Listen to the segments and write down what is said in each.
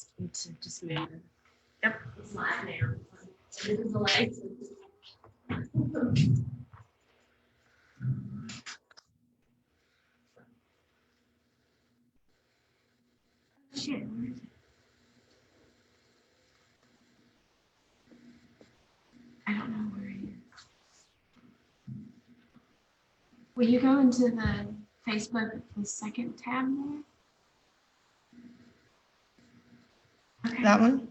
ask you to just move it. Yep, it's live now. This is the light. Shit. I don't know where he is. Will you go into the Facebook, the second tab there? Okay. That one?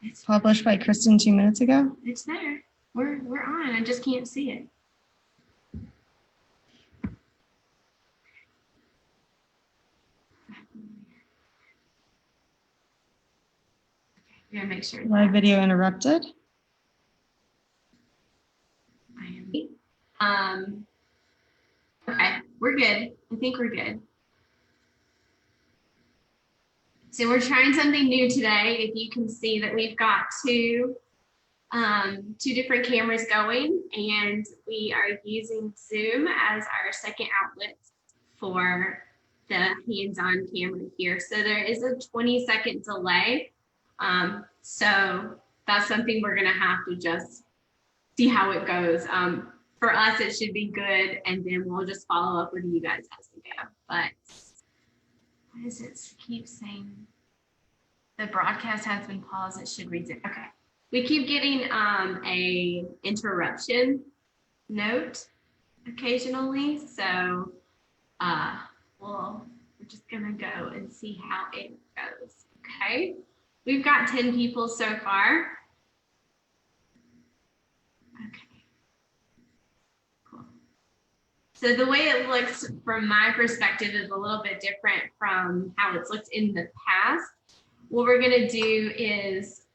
It's Published by Kristen 2 minutes ago? It's there. We're on. I just can't see it. We gotta make sure. Live video interrupted. I am. Okay, we're good. I think we're good. So we're trying something new today. If you can see that we've got two different cameras going, and we are using Zoom as our second outlet for the hands-on camera here. So there is a 20-second delay. So that's something we're gonna have to just see how it goes. For us, it should be good, and then we'll just follow up with you guys as we go. But what does it keep saying? The broadcast has been paused. It should resume. Okay. We keep getting a interruption note occasionally, so we're just gonna go and see how it goes. Okay. We've got 10 people so far. Okay. Cool. So the way it looks from my perspective is a little bit different from how it's looked in the past. What we're gonna do is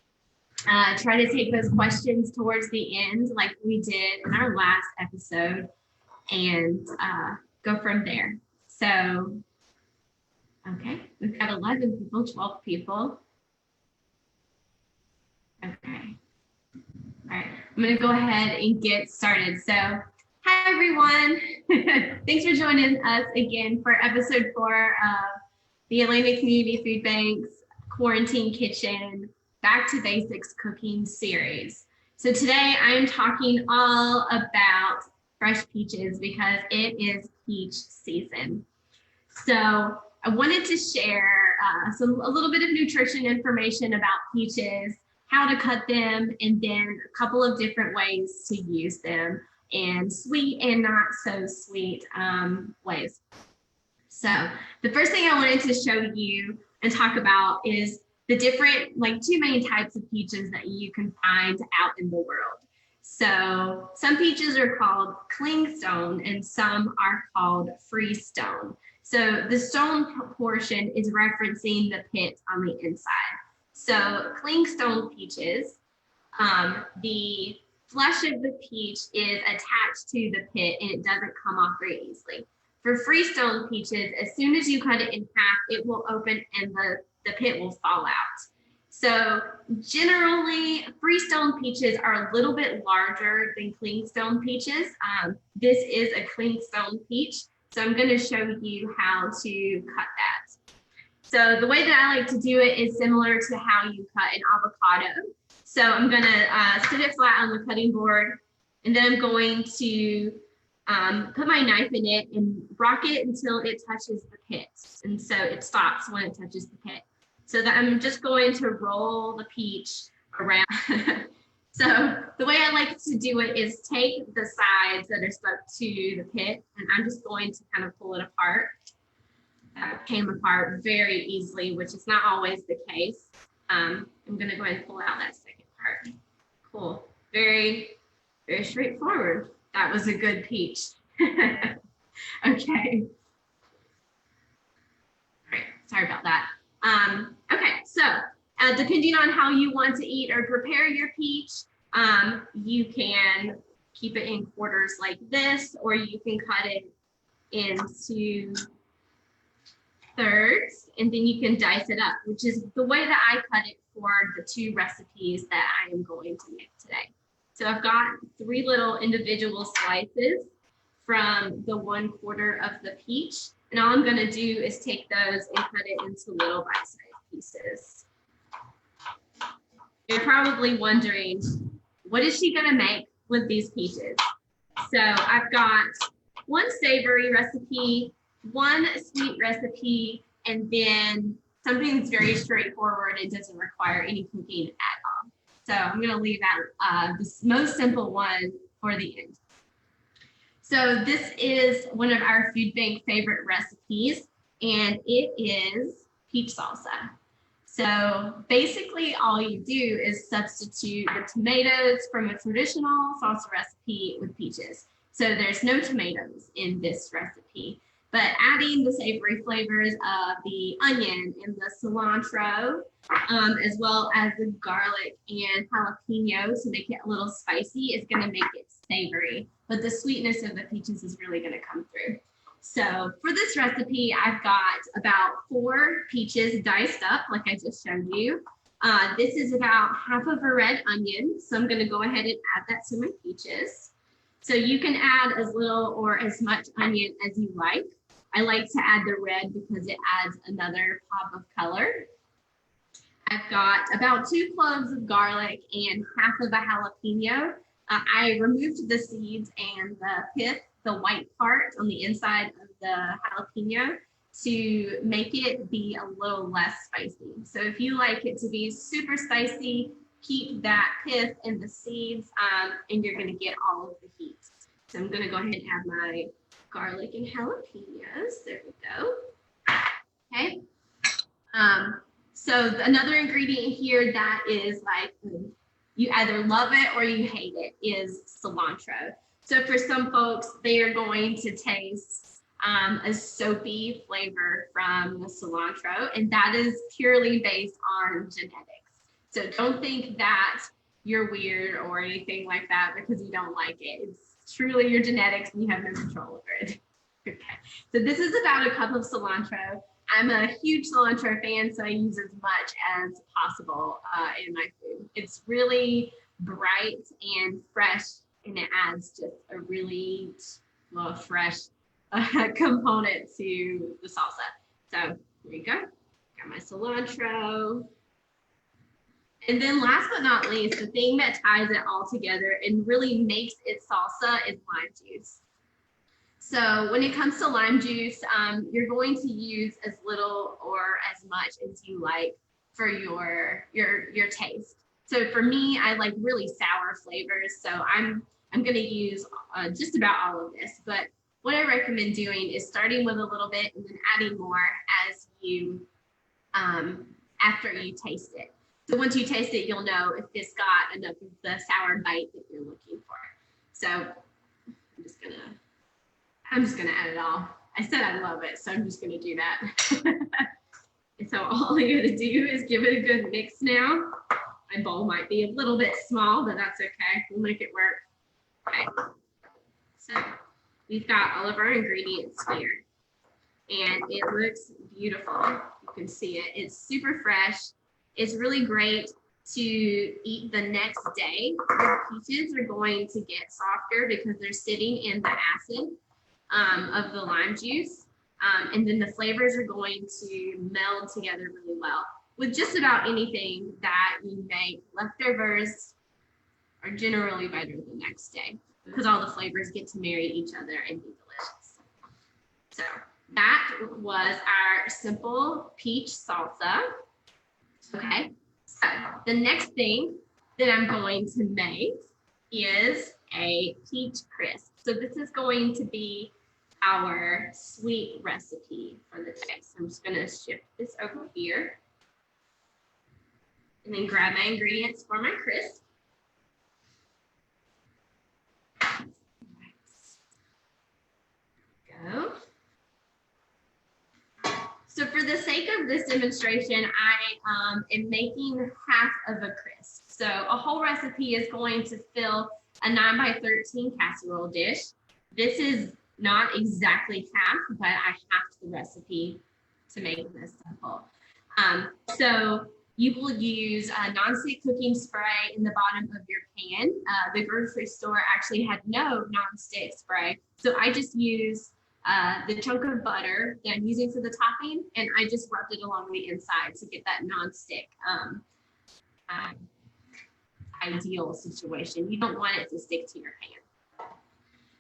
try to take those questions towards the end like we did in our last episode and go from there. So, okay, we've got 11 people, 12 people. Okay, all right, I'm gonna go ahead and get started. So, hi everyone. Thanks for joining us again for episode 4 of the Atlanta Community Food Bank's Quarantine Kitchen Back to Basics Cooking Series. So today I am talking all about fresh peaches because it is peach season. So I wanted to share a little bit of nutrition information about peaches, how to cut them, and then a couple of different ways to use them in sweet and not so sweet ways. So the first thing I wanted to show you and talk about is the different, like 2 main types of peaches that you can find out in the world. So some peaches are called clingstone and some are called freestone. So the stone portion is referencing the pit on the inside. So clingstone peaches, the flesh of the peach is attached to the pit and it doesn't come off very easily. For freestone peaches, as soon as you cut it in half, it will open and the pit will fall out. So generally, freestone peaches are a little bit larger than clingstone peaches. This is a clingstone peach, so I'm going to show you how to cut that. So the way that I like to do it is similar to how you cut an avocado. So I'm going to sit it flat on the cutting board, and then I'm going to put my knife in it and rock it until it touches the pit. And so it stops when it touches the pit. So that I'm just going to roll the peach around. So the way I like to do it is take the sides that are stuck to the pit, and I'm just going to kind of pull it apart. That came apart very easily, which is not always the case. I'm going to go ahead and pull out that second part. Cool. Very, very straightforward. That was a good peach. Okay. All right. Sorry about that. Okay. So depending on how you want to eat or prepare your peach, you can keep it in quarters like this, or you can cut it into thirds, and then you can dice it up, which is the way that I cut it for the 2 recipes that I am going to make today. So I've got 3 little individual slices from the 1/4 of the peach. And all I'm going to do is take those and cut it into little bite-sized pieces. you're probably wondering, what is she gonna make with these peaches? So I've got one savory recipe, one sweet recipe, and then something that's very straightforward and doesn't require any cooking at all. So I'm gonna leave out the most simple one for the end. So this is one of our food bank favorite recipes, and it is peach salsa. So basically all you do is substitute the tomatoes from a traditional salsa recipe with peaches. So there's no tomatoes in this recipe, but adding the savory flavors of the onion and the cilantro, as well as the garlic and jalapeno to make it a little spicy is gonna make it savory, but the sweetness of the peaches is really gonna come through. So for this recipe, I've got about 4 peaches diced up, like I just showed you. This is about half of a red onion, so I'm gonna go ahead and add that to my peaches. So you can add as little or as much onion as you like. I like to add the red because it adds another pop of color. I've got about 2 cloves of garlic and half of a jalapeno. I removed the seeds and the pith, the white part on the inside of the jalapeno, to make it be a little less spicy. So if you like it to be super spicy, keep that pith and the seeds, and you're gonna get all of the heat. So I'm gonna go ahead and add my garlic and jalapenos. There we go. Okay. So another ingredient here that is like, you either love it or you hate it, is cilantro. So for some folks, they are going to taste a soapy flavor from the cilantro, and that is purely based on genetics. So don't think that you're weird or anything like that because you don't like it. It's truly your genetics and you have no control over it. Okay, so this is about a cup of cilantro. I'm a huge cilantro fan, so I use as much as possible in my food. It's really bright and fresh, and it adds just a really fresh component to the salsa. So here you go. Got my cilantro. And then last but not least, the thing that ties it all together and really makes it salsa is lime juice. So when it comes to lime juice, you're going to use as little or as much as you like for your taste. So for me, I like really sour flavors. So I'm going to use just about all of this. But what I recommend doing is starting with a little bit and then adding more as you after you taste it. So once you taste it, you'll know if this got enough of the sour bite that you're looking for. So I'm just gonna add it all. I said I love it, so I'm just gonna do that. And so all you gotta do is give it a good mix now. My bowl might be a little bit small, but that's okay. We'll make it work. Okay. So we've got all of our ingredients here, and it looks beautiful. You can see it. It's super fresh. It's really great to eat the next day. The peaches are going to get softer because they're sitting in the acid of the lime juice. And then the flavors are going to meld together really well. With just about anything that you make, leftovers are generally better the next day because all the flavors get to marry each other and be delicious. So that was our simple peach salsa. Okay, so the next thing that I'm going to make is a peach crisp. So this is going to be our sweet recipe for the day. So I'm just going to shift this over here and then grab my ingredients for my crisp. Go. So for the sake of this demonstration, I am making half of a crisp. So a whole recipe is going to fill a 9x13 casserole dish. This is not exactly half, but I halved the recipe to make this simple. So you will use a nonstick cooking spray in the bottom of your pan. The grocery store actually had no nonstick spray. So I just used the chunk of butter that I'm using for the topping, and I just rubbed it along the inside to get that nonstick ideal situation. You don't want it to stick to your hand.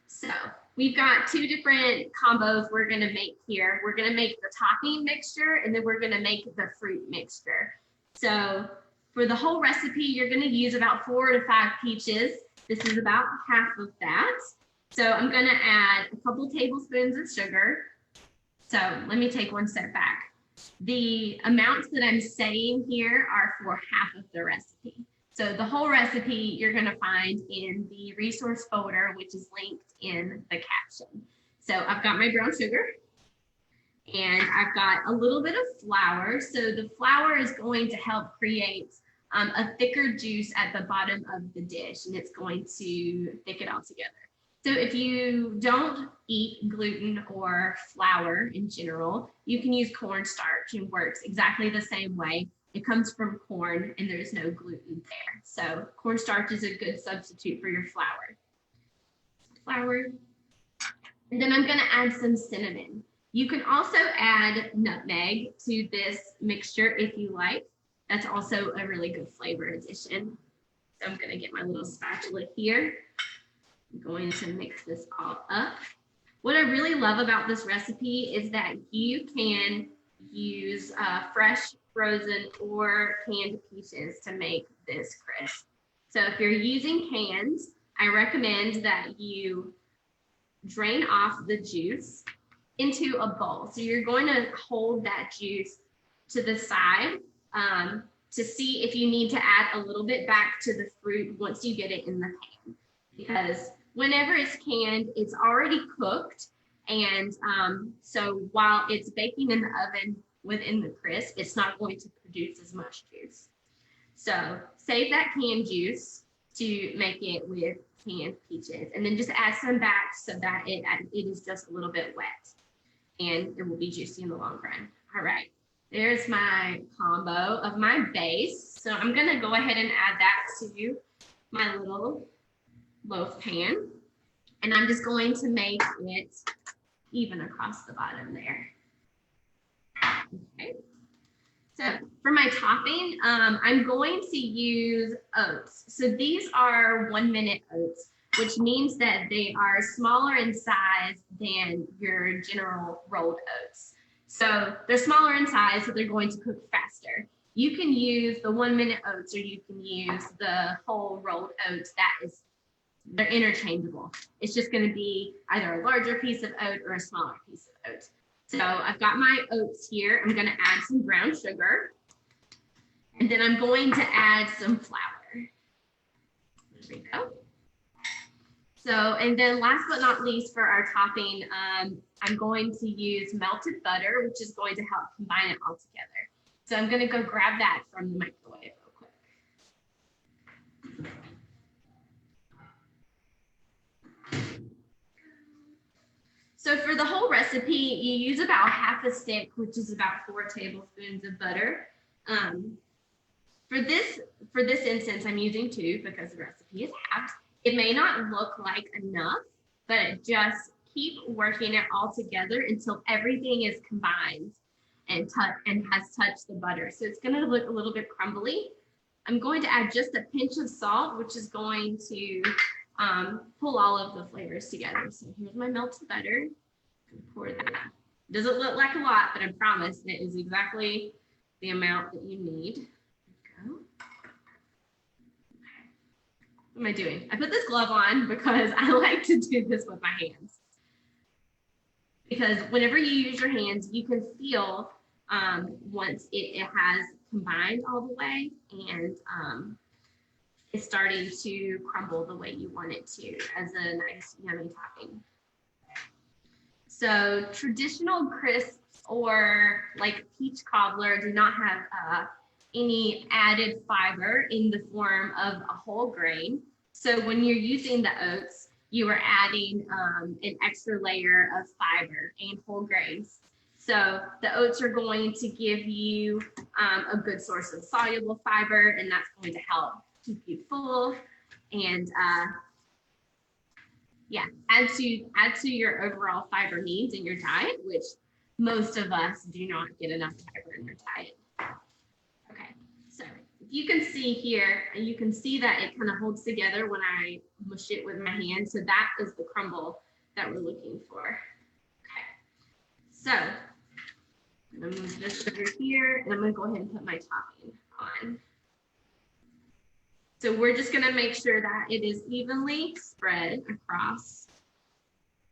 So we've got two different combos we're going to make here. We're going to make the topping mixture, and then we're going to make the fruit mixture. So for the whole recipe, you're going to use about 4 to 5 peaches. This is about half of that. So I'm going to add a couple tablespoons of sugar. So let me take one step back. The amounts that I'm saying here are for half of the recipe. So the whole recipe you're going to find in the resource folder, which is linked in the caption. So I've got my brown sugar, and I've got a little bit of flour. So the flour is going to help create a thicker juice at the bottom of the dish, and it's going to thick it all together. So if you don't eat gluten or flour in general, you can use cornstarch, and works exactly the same way. It comes from corn, and there's no gluten there. So cornstarch is a good substitute for your flour. And then I'm going to add some cinnamon. You can also add nutmeg to this mixture if you like. That's also a really good flavor addition. So I'm going to get my little spatula here. I'm going to mix this all up. What I really love about this recipe is that you can use fresh, frozen, or canned peaches to make this crisp. So if you're using cans, I recommend that you drain off the juice into a bowl. So you're going to hold that juice to the side to see if you need to add a little bit back to the fruit once you get it in the pan. Because whenever it's canned, it's already cooked. And so while it's baking in the oven within the crisp, it's not going to produce as much juice. So save that canned juice to make it with canned peaches, and then just add some back so that it is just a little bit wet, and it will be juicy in the long run. All right, there's my combo of my base. So I'm gonna go ahead and add that to my little loaf pan, and I'm just going to make it even across the bottom there. Okay. So for my topping, I'm going to use oats. So these are 1-minute oats, which means that they are smaller in size than your general rolled oats. So they're smaller in size, so they're going to cook faster. You can use the 1-minute oats, or you can use the whole rolled oats. They're interchangeable. It's just going to be either a larger piece of oat or a smaller piece of oat. So I've got my oats here. I'm going to add some brown sugar, and then I'm going to add some flour. There we go. So, and then last but not least for our topping, I'm going to use melted butter, which is going to help combine it all together. So I'm going to go grab that from the microwave real quick. So for the whole recipe, you use about half a stick, which is about 4 tablespoons of butter. For this instance, I'm using 2 because the recipe is halved. It may not look like enough, but just keep working it all together until everything is combined and has touched the butter. So it's going to look a little bit crumbly. I'm going to add just a pinch of salt, which is going to pull all of the flavors together. So here's my melted butter. Pour that. Doesn't look like a lot, but I promise it is exactly the amount that you need. There we go. What am I doing? I put this glove on because I like to do this with my hands. Because whenever you use your hands, you can feel once it has combined all the way and it's starting to crumble the way you want it to as a nice yummy topping. So traditional crisps or like peach cobbler do not have any added fiber in the form of a whole grain. So when you're using the oats, you are adding an extra layer of fiber and whole grains. So the oats are going to give you a good source of soluble fiber, and that's going to help keep you full and add to your overall fiber needs in your diet, which most of us do not get enough fiber in your diet. Okay, so if you can see here, and you can see that it kind of holds together when I mush it with my hand. So that is the crumble that we're looking for. Okay. So I'm gonna move this over here, and I'm gonna go ahead and put my topping on. So we're just gonna make sure that it is evenly spread across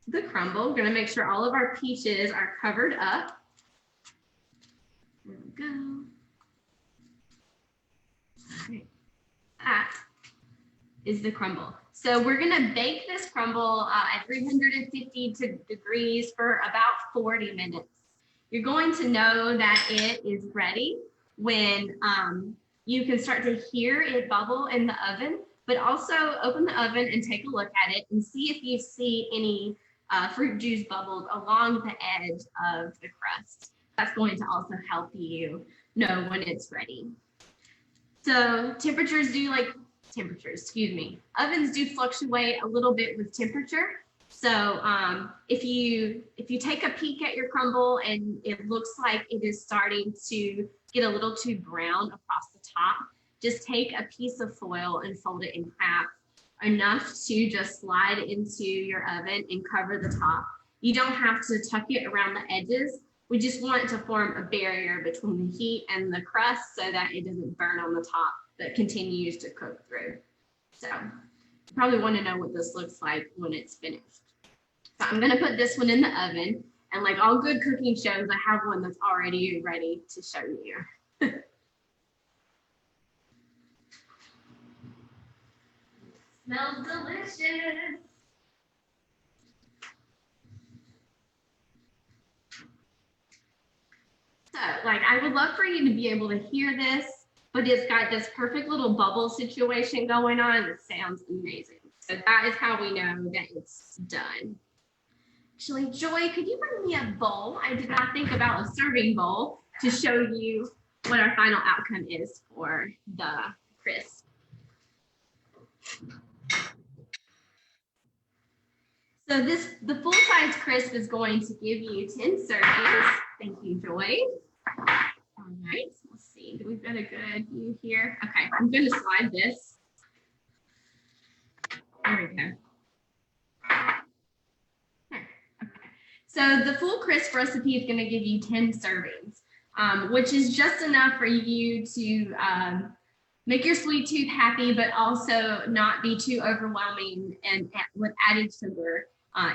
the crumble. We're gonna make sure all of our peaches are covered up. There we go. Okay. That is the crumble. So we're gonna bake this crumble at 350 degrees for about 40 minutes. You're going to know that it is ready when you can start to hear it bubble in the oven, but also open the oven and take a look at it and see if you see any fruit juice bubbles along the edge of the crust. That's going to also help you know when it's ready. So ovens do fluctuate a little bit with temperature. So if you take a peek at your crumble and it looks like it is starting to get a little too brown across the top, just take a piece of foil and fold it in half, enough to just slide into your oven and cover the top. You don't have to tuck it around the edges. We just want it to form a barrier between the heat and the crust so that it doesn't burn on the top, but continues to cook through. So you probably want to know what this looks like when it's finished. So I'm gonna put this one in the oven, and like all good cooking shows, I have one that's already ready to show you. Smells delicious. So like I would love for you to be able to hear this, but it's got this perfect little bubble situation going on. It sounds amazing. So that is how we know that it's done. Actually, Joy, could you bring me a bowl? I did not think about a serving bowl to show you what our final outcome is for the crisp. So the full-size crisp is going to give you 10 servings. Thank you, Joy. All right, let's see. Do we've got a good view here? Okay, I'm going to slide this. There we go. So the full crisp recipe is going to give you 10 servings, which is just enough for you to make your sweet tooth happy, but also not be too overwhelming and with added sugar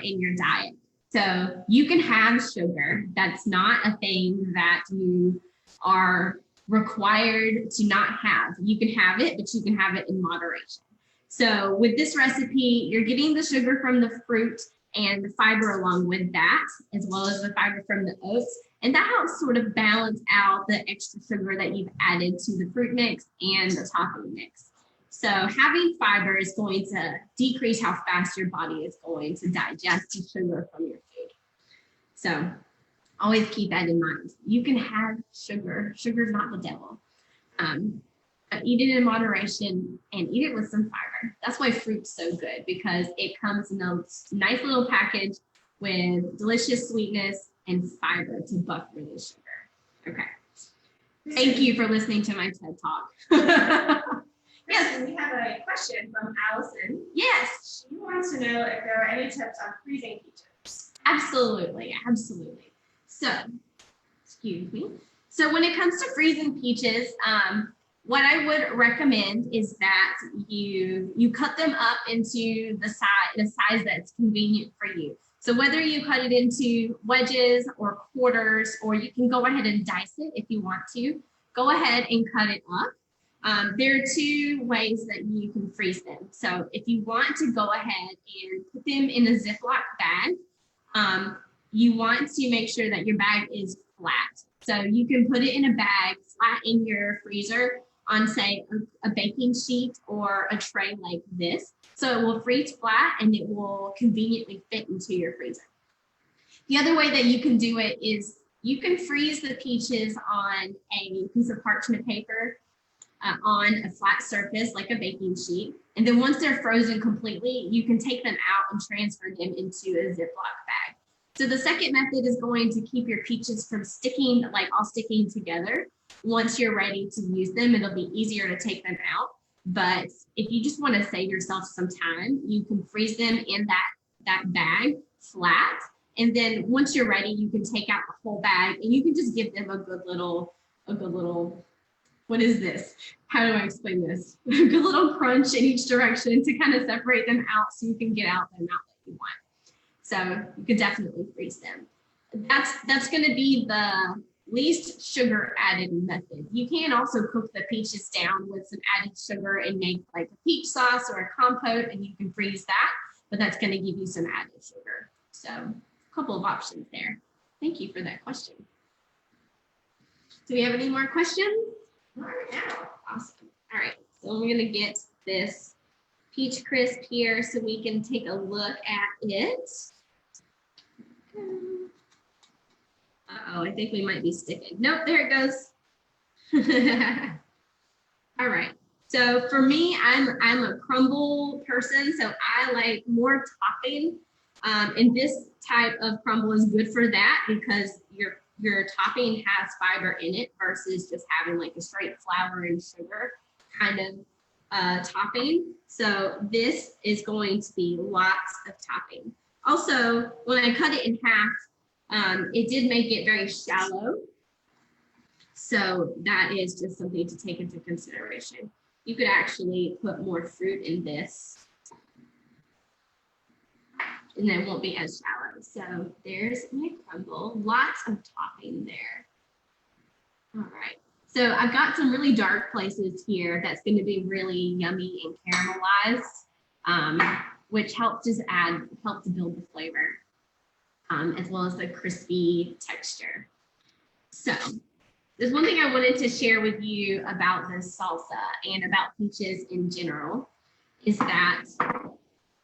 in your diet. So you can have sugar. That's not a thing that you are required to not have. You can have it, but you can have it in moderation. So with this recipe, you're getting the sugar from the fruit and the fiber along with that, as well as the fiber from the oats. And that helps sort of balance out the extra sugar that you've added to the fruit mix and the topping mix. So having fiber is going to decrease how fast your body is going to digest the sugar from your food. So always keep that in mind. You can have sugar. Sugar's not the devil. But eat it in moderation and eat it with some fiber. That's why fruit's so good, because it comes in a nice little package with delicious sweetness and fiber to buffer the sugar. Okay. Thank you for listening to my TED Talk. Yes, we have a question from Allison. Yes. She wants to know if there are any tips on freezing peaches. Absolutely, absolutely. So, excuse me. So when it comes to freezing peaches, what I would recommend is that you cut them up into the size that's convenient for you. So whether you cut it into wedges or quarters, or you can go ahead and dice it if you want to, go ahead and cut it up. There are two ways that you can freeze them. So if you want to go ahead and put them in a Ziploc bag, you want to make sure that your bag is flat. So you can put it in a bag flat in your freezer on, say, a baking sheet or a tray like this. So it will freeze flat and it will conveniently fit into your freezer. The other way that you can do it is you can freeze the peaches on a piece of parchment paper on a flat surface like a baking sheet. And then once they're frozen completely, you can take them out and transfer them into a Ziploc bag. So the second method is going to keep your peaches from sticking, like all sticking together, once you're ready to use them, it'll be easier to take them out. But if you just want to save yourself some time, you can freeze them in that bag flat. And then once you're ready, you can take out the whole bag and you can just give them a good little, what is this? How do I explain this? A good little crunch in each direction to kind of separate them out so you can get out the amount that you want. So you could definitely freeze them. That's going to be the least sugar added method. You can also cook the peaches down with some added sugar and make like a peach sauce or a compote, and you can freeze that, but that's going to give you some added sugar. So a couple of options there. Thank you for that question. Do we have any more questions? Not right now. Awesome. All right, so I'm going to get this peach crisp here so we can take a look at it. Uh-oh, I think we might be sticking. Nope, there it goes. All right. So for me, I'm a crumble person, so I like more topping. And this type of crumble is good for that because your topping has fiber in it versus just having like a straight flour and sugar kind of topping. So this is going to be lots of topping. Also, when I cut it in half, it did make it very shallow. So that is just something to take into consideration. You could actually put more fruit in this and then it won't be as shallow. So there's my crumble, lots of topping there. All right, so I've got some really dark places here that's going to be really yummy and caramelized, which helps to build the flavor, as well as the crispy texture. So there's one thing I wanted to share with you about this salsa and about peaches in general, is that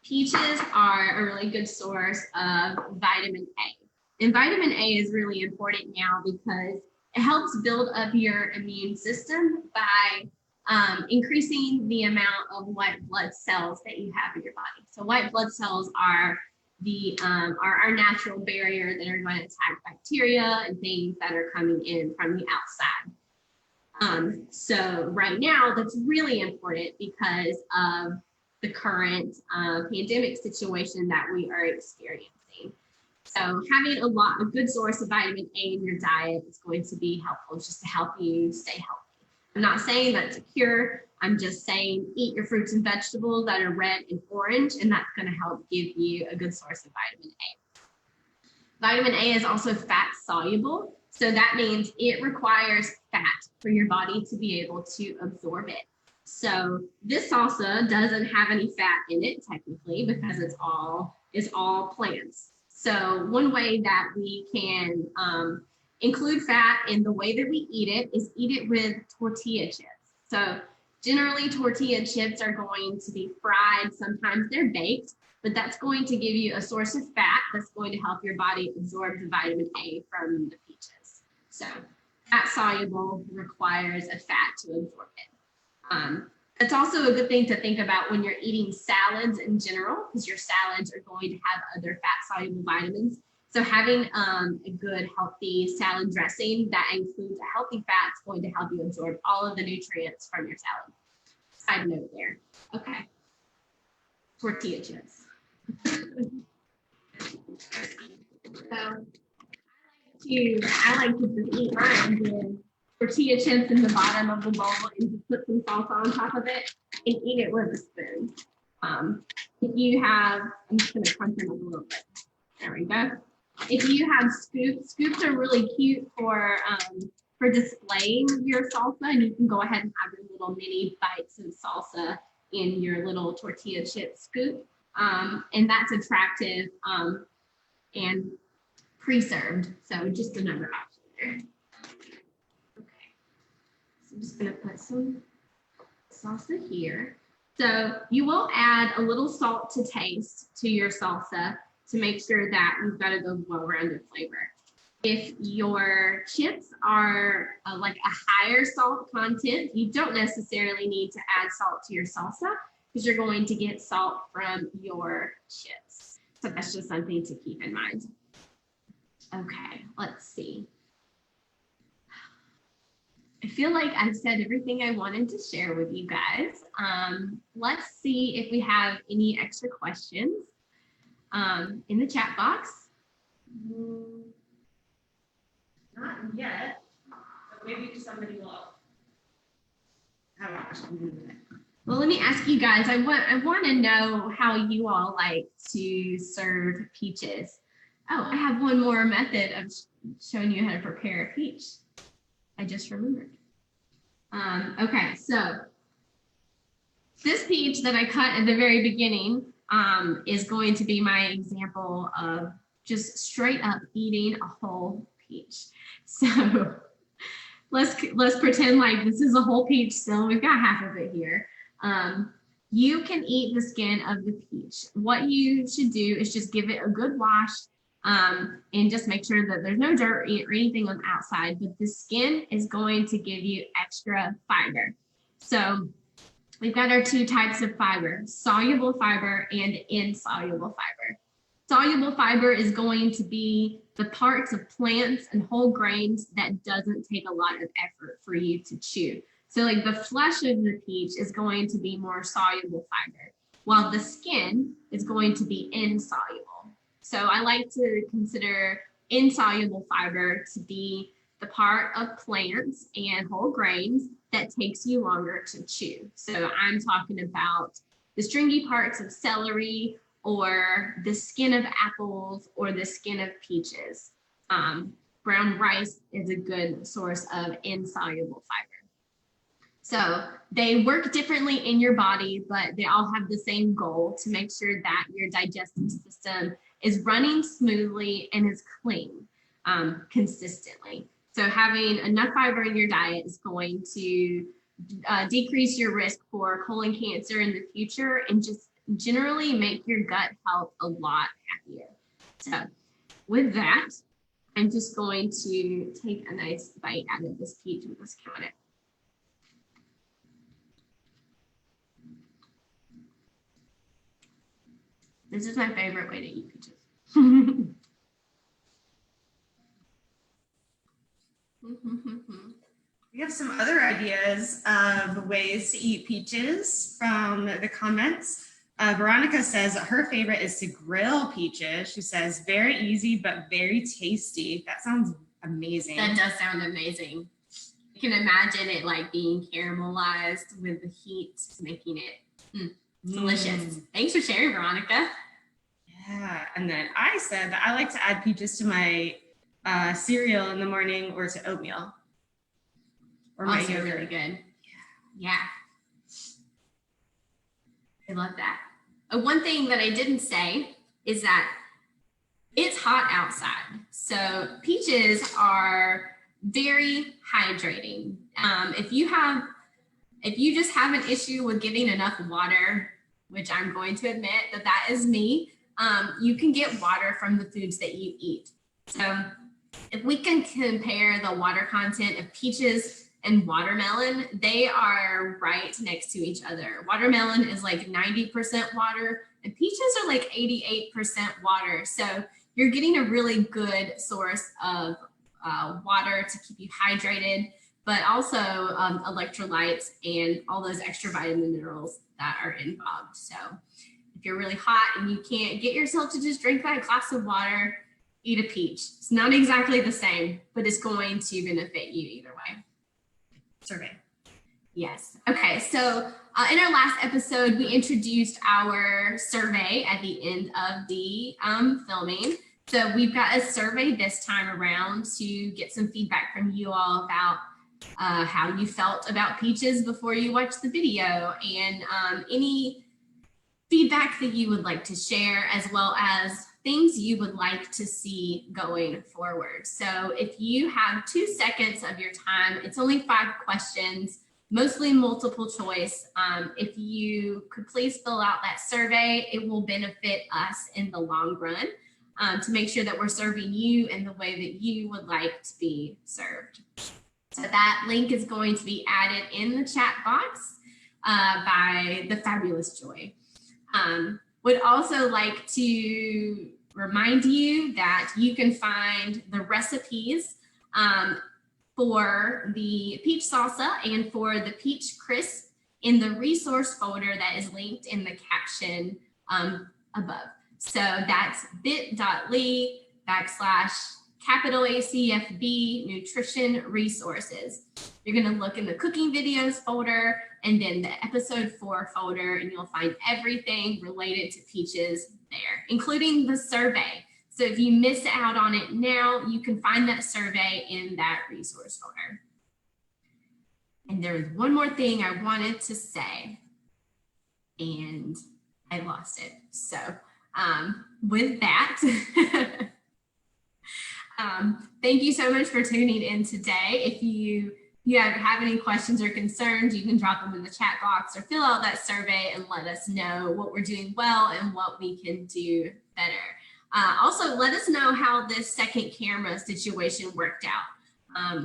peaches are a really good source of vitamin A. And vitamin A is really important now because it helps build up your immune system by increasing the amount of white blood cells that you have in your body. So white blood cells are our natural barrier that are going to attack bacteria and things that are coming in from the outside. So right now, that's really important because of the current pandemic situation that we are experiencing. So having a good source of vitamin A in your diet is going to be helpful just to help you stay healthy. I'm not saying that's a cure. I'm just saying eat your fruits and vegetables that are red and orange, and that's going to help give you a good source of vitamin A. Vitamin A is also fat soluble, so that means it requires fat for your body to be able to absorb it. So this salsa doesn't have any fat in it technically because it's all plants. So one way that we can include fat in the way that we eat it is eat it with tortilla chips. So generally tortilla chips are going to be fried. Sometimes they're baked, but that's going to give you a source of fat that's going to help your body absorb the vitamin A from the peaches. So fat soluble requires a fat to absorb it. It's also a good thing to think about when you're eating salads in general, because your salads are going to have other fat-soluble vitamins. So having a good, healthy salad dressing that includes a healthy fat is going to help you absorb all of the nutrients from your salad. Side note there. Okay. Tortilla chips. So I like to just eat mine with tortilla chips in the bottom of the bowl and just put some salsa on top of it and eat it with a spoon. If you have, I'm just going to crunch them up a little bit. There we go. If you have scoops are really cute for displaying your salsa, and you can go ahead and have your little mini bites of salsa in your little tortilla chip scoop. And that's attractive and preserved. So just another option there. I'm just going to put some salsa here. So you will add a little salt to taste to your salsa to make sure that you've got a good well-rounded flavor. If your chips are like a higher salt content, you don't necessarily need to add salt to your salsa because you're going to get salt from your chips. So that's just something to keep in mind. Okay, let's see. I feel like I've said everything I wanted to share with you guys. Let's see if we have any extra questions in the chat box. Not yet, but maybe somebody will. I don't know. Well, let me ask you guys, I want to know how you all like to serve peaches. Oh, I have one more method of showing you how to prepare a peach. I just remembered. Okay, so this peach that I cut at the very beginning is going to be my example of just straight up eating a whole peach. So let's pretend like this is a whole peach still. We've got half of it here. You can eat the skin of the peach. What you should do is just give it a good wash and just make sure that there's no dirt or anything on the outside, but the skin is going to give you extra fiber. So we've got our two types of fiber, soluble fiber and insoluble fiber. Soluble fiber is going to be the parts of plants and whole grains that doesn't take a lot of effort for you to chew. So like the flesh of the peach is going to be more soluble fiber, while the skin is going to be insoluble. So I like to consider insoluble fiber to be the part of plants and whole grains that takes you longer to chew. So I'm talking about the stringy parts of celery or the skin of apples or the skin of peaches. Brown rice is a good source of insoluble fiber. So they work differently in your body, but they all have the same goal to make sure that your digestive system is running smoothly and is clean consistently. So having enough fiber in your diet is going to decrease your risk for colon cancer in the future and just generally make your gut health a lot happier. So with that, I'm just going to take a nice bite out of this peach and just count it. This is my favorite way to eat peaches. We have some other ideas of ways to eat peaches from the comments. Veronica says her favorite is to grill peaches. She says very easy, but very tasty. That sounds amazing. That does sound amazing. You can imagine it like being caramelized with the heat, making it delicious. Thanks for sharing, Veronica. Yeah, and then I said that I like to add peaches to my cereal in the morning or to oatmeal. Or my Also yogurt. really good. Yeah. I love that. One thing that I didn't say is that it's hot outside. So peaches are very hydrating. If you just have an issue with getting enough water, which I'm going to admit that is me, you can get water from the foods that you eat. So if we can compare the water content of peaches and watermelon, they are right next to each other. Watermelon is like 90% water and peaches are like 88% water. So you're getting a really good source of water to keep you hydrated, but also electrolytes and all those extra vitamin minerals that are involved. So if you're really hot and you can't get yourself to just drink that glass of water, eat a peach. It's not exactly the same, but it's going to benefit you either way. Survey. Yes. Okay. So in our last episode, we introduced our survey at the end of the filming. So we've got a survey this time around to get some feedback from you all about how you felt about peaches before you watched the video and any feedback that you would like to share, as well as things you would like to see going forward. So if you have 2 seconds of your time, it's only 5 questions, mostly multiple choice. If you could please fill out that survey, it will benefit us in the long run to make sure that we're serving you in the way that you would like to be served. So that link is going to be added in the chat box by the fabulous Joy. Would also like to remind you that you can find the recipes for the peach salsa and for the peach crisp in the resource folder that is linked in the caption above. So that's bit.ly/ACFB nutrition resources. You're going to look in the cooking videos folder and then the episode 4 folder, and you'll find everything related to peaches there, including the survey. So if you miss out on it now, you can find that survey in that resource folder. And there was one more thing I wanted to say, and I lost it. So with that, thank you so much for tuning in today. If you have any questions or concerns, you can drop them in the chat box or fill out that survey and let us know what we're doing well and what we can do better. Also, let us know how this second camera situation worked out.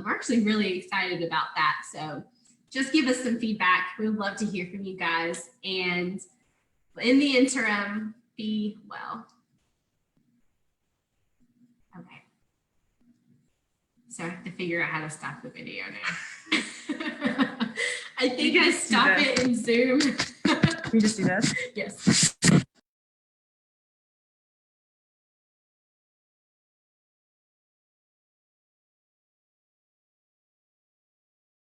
We're actually really excited about that. So just give us some feedback. We'd love to hear from you guys. And in the interim, be well. Okay. So I have to figure out how to stop the video now. I think I stop it in Zoom. We just do this? Yes.